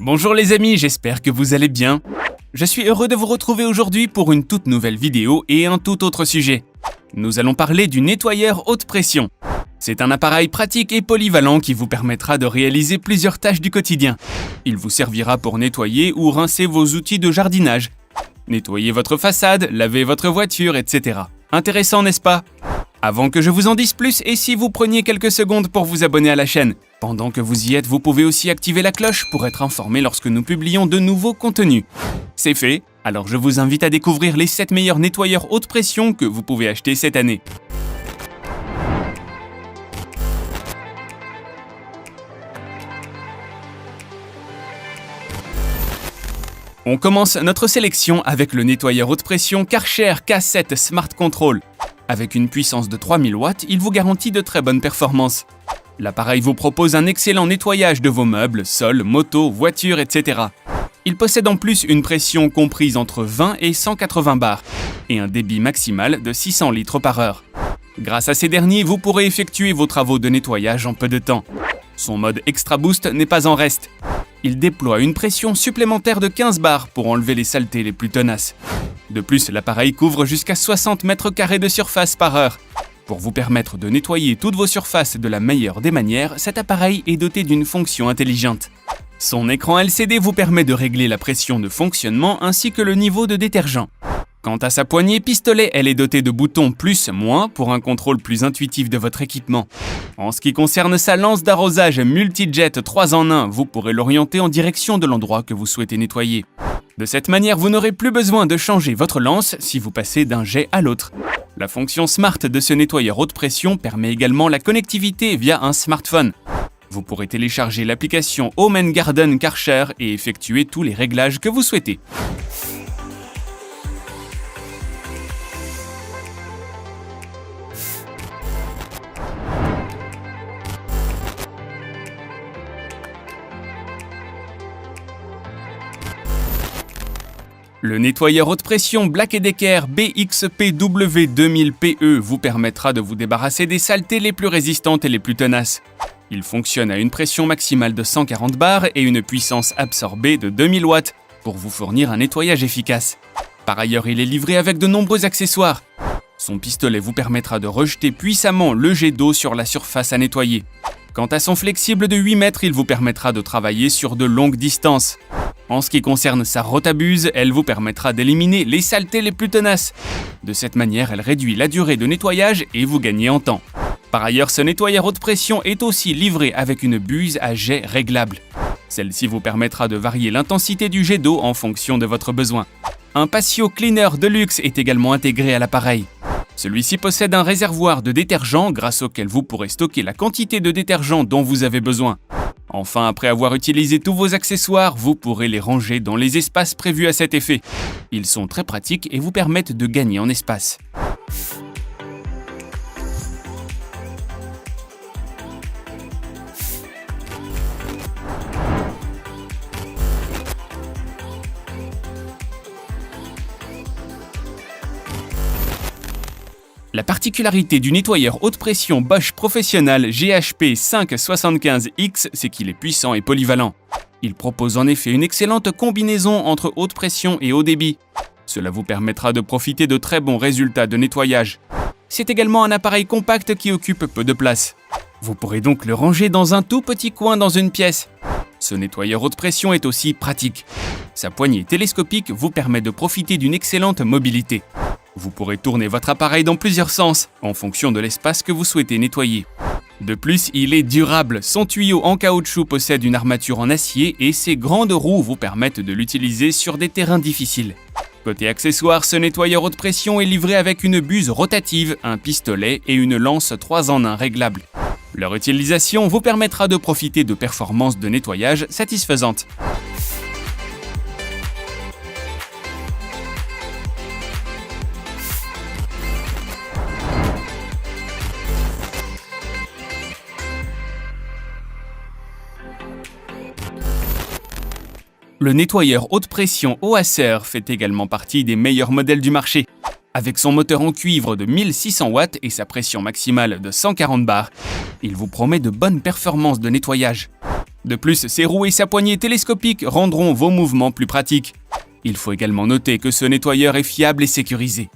Bonjour les amis, j'espère que vous allez bien. Je suis heureux de vous retrouver aujourd'hui pour une toute nouvelle vidéo et un tout autre sujet. Nous allons parler du nettoyeur haute pression. C'est un appareil pratique et polyvalent qui vous permettra de réaliser plusieurs tâches du quotidien. Il vous servira pour nettoyer ou rincer vos outils de jardinage, nettoyer votre façade, laver votre voiture, etc. Intéressant, n'est-ce pas? Avant que je vous en dise plus, et si vous preniez quelques secondes pour vous abonner à la chaîne. Pendant que vous y êtes, vous pouvez aussi activer la cloche pour être informé lorsque nous publions de nouveaux contenus. C'est fait, alors je vous invite à découvrir les 7 meilleurs nettoyeurs haute pression que vous pouvez acheter cette année. On commence notre sélection avec le nettoyeur haute pression Karcher K7 Smart Control. Avec une puissance de 3000 watts, il vous garantit de très bonnes performances. L'appareil vous propose un excellent nettoyage de vos meubles, sols, motos, voitures, etc. Il possède en plus une pression comprise entre 20 et 180 bars et un débit maximal de 600 litres par heure. Grâce à ces derniers, vous pourrez effectuer vos travaux de nettoyage en peu de temps. Son mode Extra Boost n'est pas en reste. Il déploie une pression supplémentaire de 15 bars pour enlever les saletés les plus tenaces. De plus, l'appareil couvre jusqu'à 60 mètres carrés de surface par heure. Pour vous permettre de nettoyer toutes vos surfaces de la meilleure des manières, cet appareil est doté d'une fonction intelligente. Son écran LCD vous permet de régler la pression de fonctionnement ainsi que le niveau de détergent. Quant à sa poignée pistolet, elle est dotée de boutons plus/moins pour un contrôle plus intuitif de votre équipement. En ce qui concerne sa lance d'arrosage multi-jet 3 en 1, vous pourrez l'orienter en direction de l'endroit que vous souhaitez nettoyer. De cette manière, vous n'aurez plus besoin de changer votre lance si vous passez d'un jet à l'autre. La fonction Smart de ce nettoyeur haute pression permet également la connectivité via un smartphone. Vous pourrez télécharger l'application Home & Garden Karcher et effectuer tous les réglages que vous souhaitez. Le nettoyeur haute pression Black & Decker BXPW 2000PE vous permettra de vous débarrasser des saletés les plus résistantes et les plus tenaces. Il fonctionne à une pression maximale de 140 bars et une puissance absorbée de 2000 watts pour vous fournir un nettoyage efficace. Par ailleurs, il est livré avec de nombreux accessoires. Son pistolet vous permettra de rejeter puissamment le jet d'eau sur la surface à nettoyer. Quant à son flexible de 8 mètres, il vous permettra de travailler sur de longues distances. En ce qui concerne sa rotabuse, elle vous permettra d'éliminer les saletés les plus tenaces. De cette manière, elle réduit la durée de nettoyage et vous gagnez en temps. Par ailleurs, ce nettoyeur haute pression est aussi livré avec une buse à jet réglable. Celle-ci vous permettra de varier l'intensité du jet d'eau en fonction de votre besoin. Un patio cleaner de luxe est également intégré à l'appareil. Celui-ci possède un réservoir de détergent grâce auquel vous pourrez stocker la quantité de détergent dont vous avez besoin. Enfin, après avoir utilisé tous vos accessoires, vous pourrez les ranger dans les espaces prévus à cet effet. Ils sont très pratiques et vous permettent de gagner en espace. La particularité du nettoyeur haute pression Bosch Professional GHP 575X, c'est qu'il est puissant et polyvalent. Il propose en effet une excellente combinaison entre haute pression et haut débit. Cela vous permettra de profiter de très bons résultats de nettoyage. C'est également un appareil compact qui occupe peu de place. Vous pourrez donc le ranger dans un tout petit coin dans une pièce. Ce nettoyeur haute pression est aussi pratique. Sa poignée télescopique vous permet de profiter d'une excellente mobilité. Vous pourrez tourner votre appareil dans plusieurs sens, en fonction de l'espace que vous souhaitez nettoyer. De plus, il est durable. Son tuyau en caoutchouc possède une armature en acier et ses grandes roues vous permettent de l'utiliser sur des terrains difficiles. Côté accessoires, ce nettoyeur haute pression est livré avec une buse rotative, un pistolet et une lance 3 en 1 réglable. Leur utilisation vous permettra de profiter de performances de nettoyage satisfaisantes. Le nettoyeur haute pression Oaser fait également partie des meilleurs modèles du marché. Avec son moteur en cuivre de 1600 watts et sa pression maximale de 140 bars, il vous promet de bonnes performances de nettoyage. De plus, ses roues et sa poignée télescopique rendront vos mouvements plus pratiques. Il faut également noter que ce nettoyeur est fiable et sécurisé.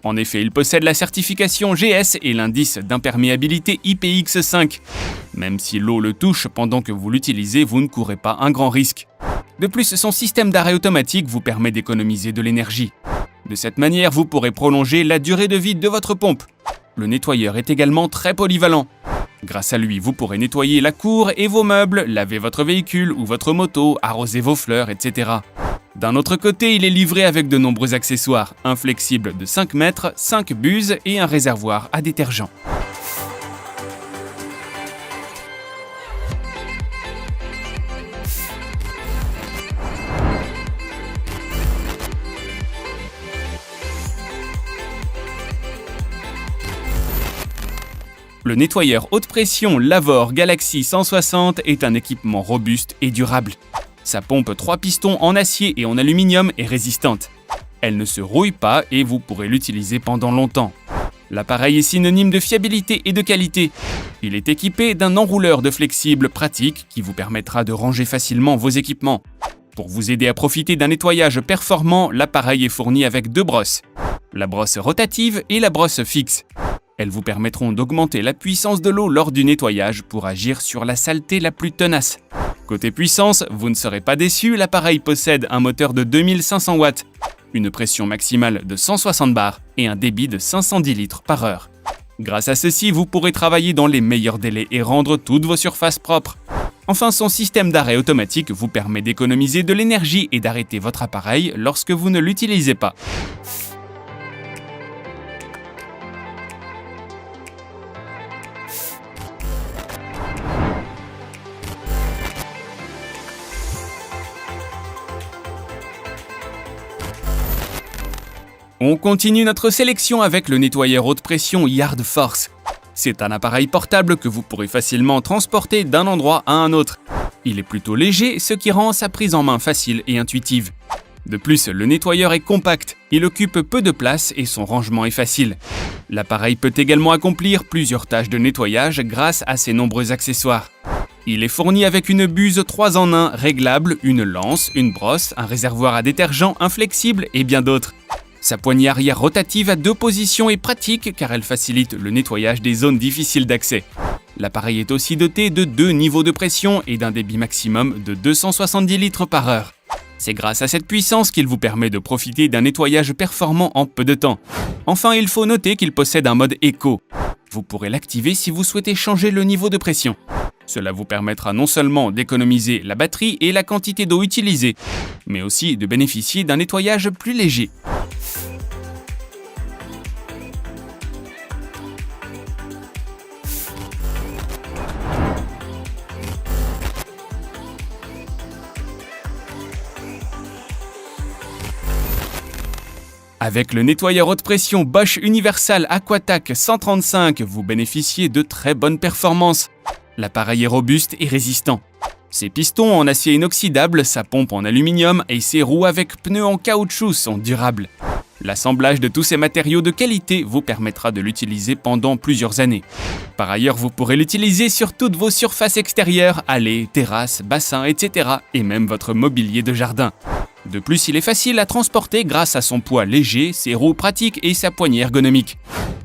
En effet, il possède la certification GS et l'indice d'imperméabilité IPX5. Même si l'eau le touche pendant que vous l'utilisez, vous ne courez pas un grand risque. De plus, son système d'arrêt automatique vous permet d'économiser de l'énergie. De cette manière, vous pourrez prolonger la durée de vie de votre pompe. Le nettoyeur est également très polyvalent. Grâce à lui, vous pourrez nettoyer la cour et vos meubles, laver votre véhicule ou votre moto, arroser vos fleurs, etc. D'un autre côté, il est livré avec de nombreux accessoires, un flexible de 5 mètres, 5 buses et un réservoir à détergent. Le nettoyeur haute pression Lavor Galaxy 160 est un équipement robuste et durable. Sa pompe 3 pistons en acier et en aluminium est résistante. Elle ne se rouille pas et vous pourrez l'utiliser pendant longtemps. L'appareil est synonyme de fiabilité et de qualité. Il est équipé d'un enrouleur de flexible pratique qui vous permettra de ranger facilement vos équipements. Pour vous aider à profiter d'un nettoyage performant, l'appareil est fourni avec 2 brosses. La brosse rotative et la brosse fixe. Elles vous permettront d'augmenter la puissance de l'eau lors du nettoyage pour agir sur la saleté la plus tenace. Côté puissance, vous ne serez pas déçus, l'appareil possède un moteur de 2500 watts, une pression maximale de 160 bars et un débit de 510 litres par heure. Grâce à ceci, vous pourrez travailler dans les meilleurs délais et rendre toutes vos surfaces propres. Enfin, son système d'arrêt automatique vous permet d'économiser de l'énergie et d'arrêter votre appareil lorsque vous ne l'utilisez pas. On continue notre sélection avec le nettoyeur haute pression Yard Force. C'est un appareil portable que vous pourrez facilement transporter d'un endroit à un autre. Il est plutôt léger, ce qui rend sa prise en main facile et intuitive. De plus, le nettoyeur est compact, il occupe peu de place et son rangement est facile. L'appareil peut également accomplir plusieurs tâches de nettoyage grâce à ses nombreux accessoires. Il est fourni avec une buse 3 en 1 réglable, une lance, une brosse, un réservoir à détergent, un flexible et bien d'autres. Sa poignée arrière rotative à 2 positions est pratique car elle facilite le nettoyage des zones difficiles d'accès. L'appareil est aussi doté de 2 niveaux de pression et d'un débit maximum de 270 litres par heure. C'est grâce à cette puissance qu'il vous permet de profiter d'un nettoyage performant en peu de temps. Enfin, il faut noter qu'il possède un mode éco. Vous pourrez l'activer si vous souhaitez changer le niveau de pression. Cela vous permettra non seulement d'économiser la batterie et la quantité d'eau utilisée, mais aussi de bénéficier d'un nettoyage plus léger. Avec le nettoyeur haute pression Bosch Universal Aquatac 135, vous bénéficiez de très bonnes performances. L'appareil est robuste et résistant. Ses pistons en acier inoxydable, sa pompe en aluminium et ses roues avec pneus en caoutchouc sont durables. L'assemblage de tous ces matériaux de qualité vous permettra de l'utiliser pendant plusieurs années. Par ailleurs, vous pourrez l'utiliser sur toutes vos surfaces extérieures, allées, terrasses, bassins, etc. et même votre mobilier de jardin. De plus, il est facile à transporter grâce à son poids léger, ses roues pratiques et sa poignée ergonomique.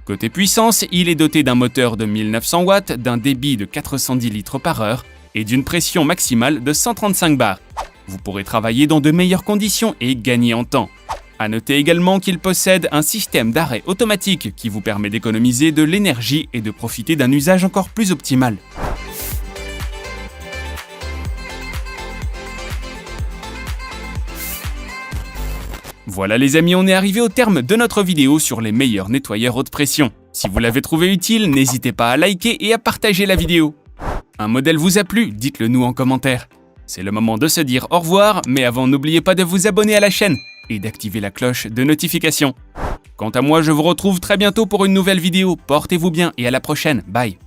Côté puissance, il est doté d'un moteur de 1900 watts, d'un débit de 410 litres par heure et d'une pression maximale de 135 bars. Vous pourrez travailler dans de meilleures conditions et gagner en temps. À noter également qu'il possède un système d'arrêt automatique qui vous permet d'économiser de l'énergie et de profiter d'un usage encore plus optimal. Voilà les amis, on est arrivé au terme de notre vidéo sur les meilleurs nettoyeurs haute pression. Si vous l'avez trouvé utile, n'hésitez pas à liker et à partager la vidéo. Un modèle vous a plu? Dites-le nous en commentaire. C'est le moment de se dire au revoir, mais avant n'oubliez pas de vous abonner à la chaîne et d'activer la cloche de notification. Quant à moi, je vous retrouve très bientôt pour une nouvelle vidéo. Portez-vous bien et à la prochaine. Bye.